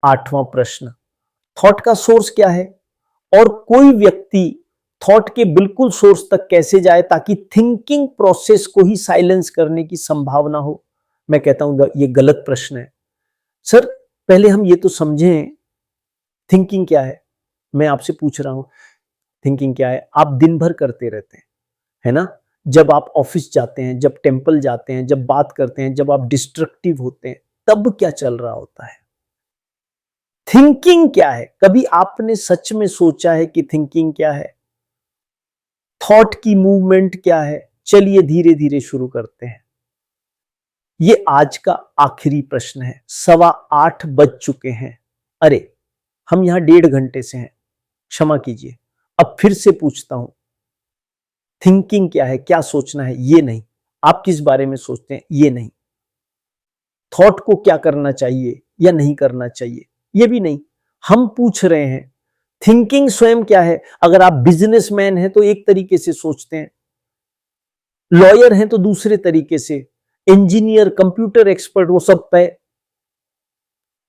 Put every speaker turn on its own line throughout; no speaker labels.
8वां प्रश्न, थॉट का सोर्स क्या है और कोई व्यक्ति थॉट के बिल्कुल सोर्स तक कैसे जाए ताकि थिंकिंग प्रोसेस को ही साइलेंस करने की संभावना हो। मैं कहता हूं ये गलत प्रश्न है। सर, पहले हम ये तो समझें थिंकिंग क्या है। मैं आपसे पूछ रहा हूं थिंकिंग क्या है। आप दिन भर करते रहते हैं, है ना? जब आप ऑफिस जाते हैं, जब टेंपल जाते हैं, जब बात करते हैं, जब आप डिस्ट्रक्टिव होते हैं, तब क्या चल रहा होता है? थिंकिंग क्या है? कभी आपने सच में सोचा है कि थिंकिंग क्या है? थॉट की मूवमेंट क्या है? चलिए धीरे धीरे शुरू करते हैं। ये आज का आखिरी प्रश्न है। 8:15 बज चुके हैं। अरे, हम यहां 1.5 घंटे से हैं, क्षमा कीजिए। अब फिर से पूछता हूं, थिंकिंग क्या है? क्या सोचना है? ये नहीं। आप किस बारे में सोचते हैं? ये नहीं। थॉट को क्या करना चाहिए या नहीं करना चाहिए? ये भी नहीं। हम पूछ रहे हैं थिंकिंग स्वयं क्या है। अगर आप बिजनेसमैन हैं तो एक तरीके से सोचते हैं, लॉयर हैं तो दूसरे तरीके से, इंजीनियर, कंप्यूटर एक्सपर्ट, वो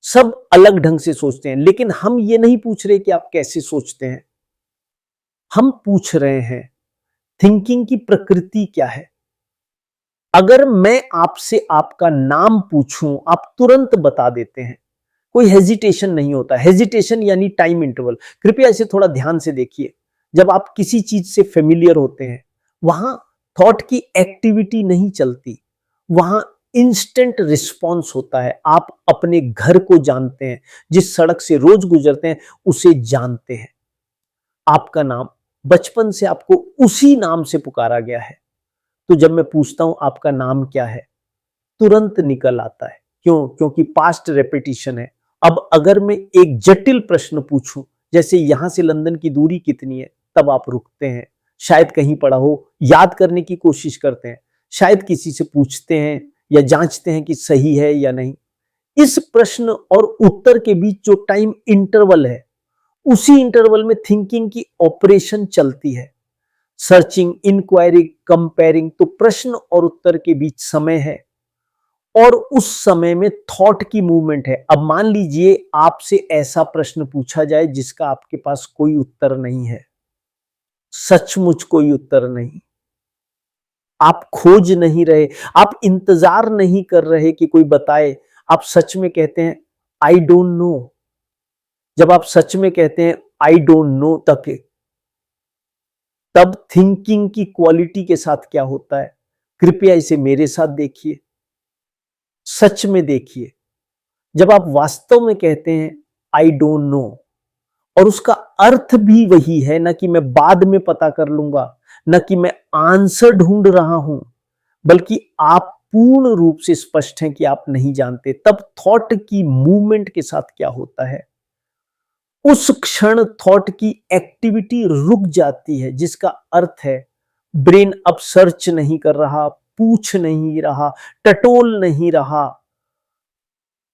सब अलग ढंग से सोचते हैं। लेकिन हम ये नहीं पूछ रहे कि आप कैसे सोचते हैं। हम पूछ रहे हैं थिंकिंग की प्रकृति क्या है। अगर मैं आपसे आपका नाम पूछूं, आप तुरंत बता देते हैं, कोई हेजिटेशन नहीं होता। हेजिटेशन यानी टाइम इंटरवल। कृपया इसे थोड़ा ध्यान से देखिए। जब आप किसी चीज से फेमिलियर होते हैं, वहां थॉट की एक्टिविटी नहीं चलती, वहां इंस्टेंट रिस्पॉन्स होता है। आप अपने घर को जानते हैं, जिस सड़क से रोज गुजरते हैं उसे जानते हैं। आपका नाम बचपन से आपको उसी नाम से पुकारा गया है। तो जब मैं पूछता हूं आपका नाम क्या है, तुरंत निकल आता है। क्यों? क्योंकि पास्ट रेपिटेशन है। अब अगर मैं एक जटिल प्रश्न पूछूं, जैसे यहां से लंदन की दूरी कितनी है, तब आप रुकते हैं, शायद कहीं पढ़ा हो, याद करने की कोशिश करते हैं, शायद किसी से पूछते हैं या जांचते हैं कि सही है या नहीं। इस प्रश्न और उत्तर के बीच जो टाइम इंटरवल है, उसी इंटरवल में थिंकिंग की ऑपरेशन चलती है। Searching, enquiry, comparing. तो प्रश्न और उत्तर के बीच समय है और उस समय में थॉट की मूवमेंट है। अब मान लीजिए आपसे ऐसा प्रश्न पूछा जाए जिसका आपके पास कोई उत्तर नहीं है, सचमुच कोई उत्तर नहीं, आप खोज नहीं रहे, आप इंतजार नहीं कर रहे कि कोई बताए, आप सच में कहते हैं आई डोंट नो। जब आप सच में कहते हैं आई डोंट नो, तब थिंकिंग की क्वालिटी के साथ क्या होता है, कृपया इसे मेरे साथ देखिए, सच में देखिए। जब आप वास्तव में कहते हैं आई डोंट नो, और उसका अर्थ भी वही है, ना कि मैं बाद में पता कर लूंगा, ना कि मैं आंसर ढूंढ रहा हूं, बल्कि आप पूर्ण रूप से स्पष्ट हैं कि आप नहीं जानते, तब थॉट की मूवमेंट के साथ क्या होता है, उस क्षण थॉट की एक्टिविटी रुक जाती है, जिसका अर्थ है ब्रेन अब सर्च नहीं कर रहा, पूछ नहीं रहा, टटोल नहीं रहा,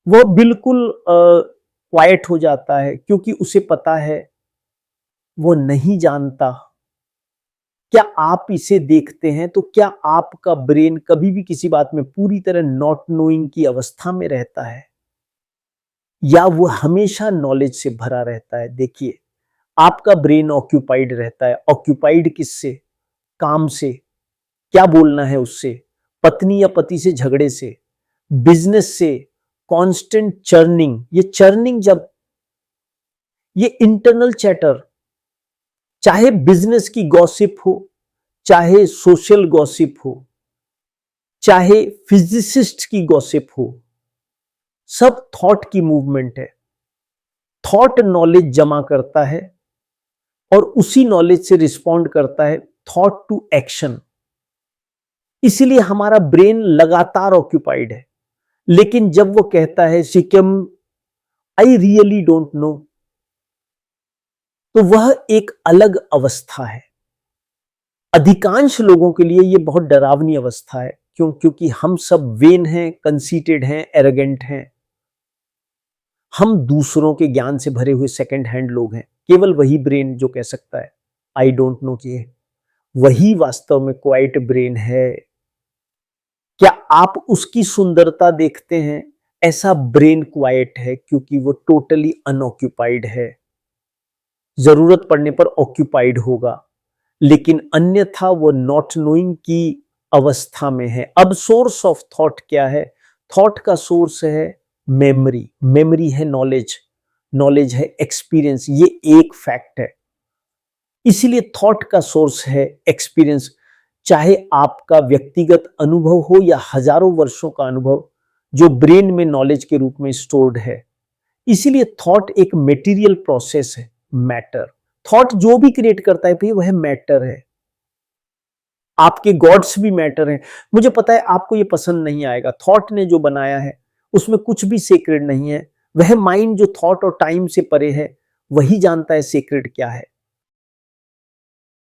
वो बिल्कुल क्वाइट हो जाता है, क्योंकि उसे पता है वो नहीं जानता। क्या आप इसे देखते हैं? तो क्या आपका ब्रेन कभी भी किसी बात में पूरी तरह नॉट नोइंग की अवस्था में रहता है, या वो हमेशा नॉलेज से भरा रहता है? देखिए, आपका ब्रेन ऑक्यूपाइड रहता है। ऑक्यूपाइड किससे? काम से। क्या बोलना है उससे? पत्नी या पति से झगड़े से, बिजनेस से, कांस्टेंट चर्निंग। ये चर्निंग, जब ये इंटरनल चैटर, चाहे बिजनेस की गॉसिप हो, चाहे सोशल गॉसिप हो, चाहे फिजिसिस्ट की गॉसिप हो, सब थॉट की मूवमेंट है। थॉट नॉलेज जमा करता है और उसी नॉलेज से रिस्पॉन्ड करता है थॉट टू एक्शन। इसीलिए हमारा ब्रेन लगातार ऑक्यूपाइड है। लेकिन जब वो कहता है Sikkim I really don't know, तो वह एक अलग अवस्था है। अधिकांश लोगों के लिए यह बहुत डरावनी अवस्था है। क्यों? क्योंकि हम सब वेन हैं, कंसीटेड हैं, एरोगेंट हैं। हम दूसरों के ज्ञान से भरे हुए सेकंड हैंड लोग हैं। केवल वही ब्रेन जो कह सकता है आई डोंट नो, कि वही वास्तव में क्वाइट ब्रेन है। क्या आप उसकी सुंदरता देखते हैं? ऐसा ब्रेन क्वाइट है क्योंकि वो टोटली अनऑक्यूपाइड है। जरूरत पड़ने पर ऑक्यूपाइड होगा, लेकिन अन्यथा वो नॉट नोइंग की अवस्था में है। अब सोर्स ऑफ थॉट क्या है? थॉट का सोर्स है मेमोरी। मेमोरी है नॉलेज, नॉलेज है एक्सपीरियंस। ये एक फैक्ट है। इसीलिए थॉट का सोर्स है एक्सपीरियंस। चाहे आपका व्यक्तिगत अनुभव हो या हजारों वर्षों का अनुभव, जो ब्रेन में नॉलेज के रूप में स्टोर्ड है। इसीलिए थॉट एक मेटीरियल प्रोसेस है, मैटर। थॉट जो भी क्रिएट करता है भाई वह मैटर है। आपके गॉड्स भी मैटर हैं। मुझे पता है आपको ये पसंद नहीं आएगा, थॉट ने जो बनाया है उसमें कुछ भी सेक्रेड नहीं है। वह माइंड जो थॉट और टाइम से परे है वही जानता है सेक्रेड क्या है।